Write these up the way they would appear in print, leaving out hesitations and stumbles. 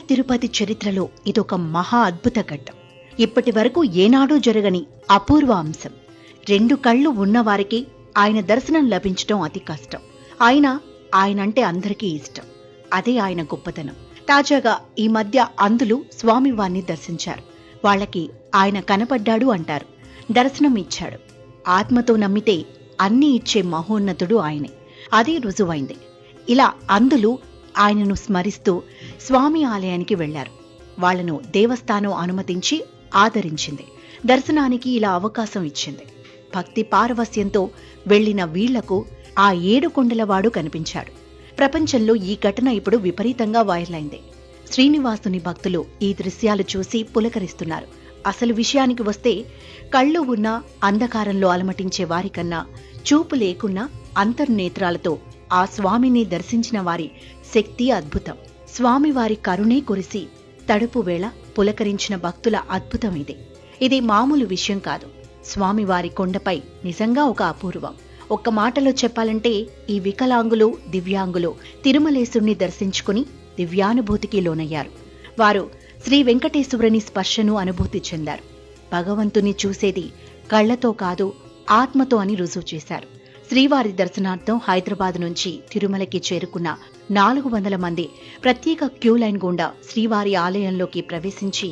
తిరుపతి చరిత్రలో ఇదొక మహా అద్భుత ఘట్టం. ఇప్పటి వరకు ఏనాడూ జరగని అపూర్వ అంశం. 2 కళ్ళు ఉన్నవారికి ఆయన దర్శనం లభించడం అతి కష్టం. ఆయనంటే అందరికీ ఇష్టం. అదే ఆయన గొప్పతనం. తాజాగా ఈ మధ్య అంధులు స్వామివారిని దర్శించారు. వాళ్ళకి ఆయన కనపడ్డాడు అంటారు, దర్శనం ఇచ్చాడు. ఆత్మతో నమ్మితే అన్నీ ఇచ్చే మహోన్నతుడు ఆయనే. అది రుజువైంది. ఇలా అంధులు ఆయనను స్మరిస్తూ స్వామి ఆలయానికి వెళ్లారు. వాళ్లను దేవస్థానం అనుమతించి ఆదరించింది. దర్శనానికి ఇలా అవకాశం ఇచ్చింది. భక్తి పారవస్యంతో వెళ్లిన వీళ్లకు ఆ 7 కొండలవాడు కనిపించాడు. ప్రపంచంలో ఈ ఘటన ఇప్పుడు విపరీతంగా వైరల్ అయింది. శ్రీనివాసుని భక్తులు ఈ దృశ్యాలు చూసి పులకరిస్తున్నారు. అసలు విషయానికి వస్తే, కళ్ళు ఉన్న అంధకారంలో అలమటించే వారికన్నా చూపు లేకున్నా అంతర్నేత్రాలతో ఆ స్వామిని దర్శించిన వారి శక్తి అద్భుతం. స్వామివారి కరుణే కురిసి తడుపు వేళ పులకరించిన భక్తుల అద్భుతం ఇది మామూలు విషయం కాదు. స్వామివారి కొండపై నిజంగా ఒక అపూర్వం. ఒక్క మాటలో చెప్పాలంటే, ఈ వికలాంగులు, దివ్యాంగులు తిరుమలేశుణ్ణి దర్శించుకుని దివ్యానుభూతికి లోనయ్యారు. వారు శ్రీ వెంకటేశ్వరుని స్పర్శను అనుభూతి చెందారు. భగవంతుని చూసేది కళ్లతో కాదు, ఆత్మతో అని రుజువు చేశారు. శ్రీవారి దర్శనార్థం హైదరాబాద్ నుంచి తిరుమలకి చేరుకున్న 400 మంది ప్రత్యేక క్యూ లైన్ గుండా శ్రీవారి ఆలయంలోకి ప్రవేశించి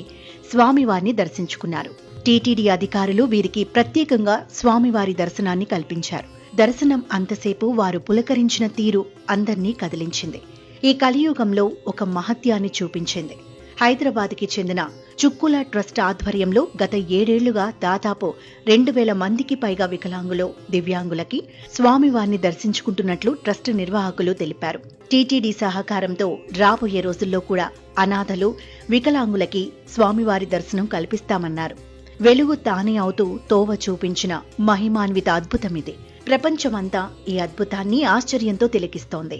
స్వామివారిని దర్శించుకున్నారు. టీటీడీ అధికారులు వీరికి ప్రత్యేకంగా స్వామివారి దర్శనాన్ని కల్పించారు. దర్శనం అంతసేపు వారు పులకరించిన తీరు అందర్నీ కదిలించింది. ఈ కలియుగంలో ఒక మహత్యాన్ని చూపించింది. హైదరాబాద్కి చెందిన చుక్కుల ట్రస్ట్ ఆధ్వర్యంలో గత 7 ఏళ్లుగా దాదాపు 2000 మందికి పైగా వికలాంగులు, దివ్యాంగులకి స్వామివారిని దర్శించుకుంటున్నట్లు ట్రస్ట్ నిర్వాహకులు తెలిపారు. టీటీడీ సహకారంతో రాబోయే రోజుల్లో కూడా అనాథలు, వికలాంగులకి స్వామివారి దర్శనం కల్పిస్తామన్నారు. వెలుగు తానే అవుతూ తోవ చూపించిన మహిమాన్విత అద్భుతమిది. ప్రపంచమంతా ఈ అద్భుతాన్ని ఆశ్చర్యంతో తిలకిస్తోంది.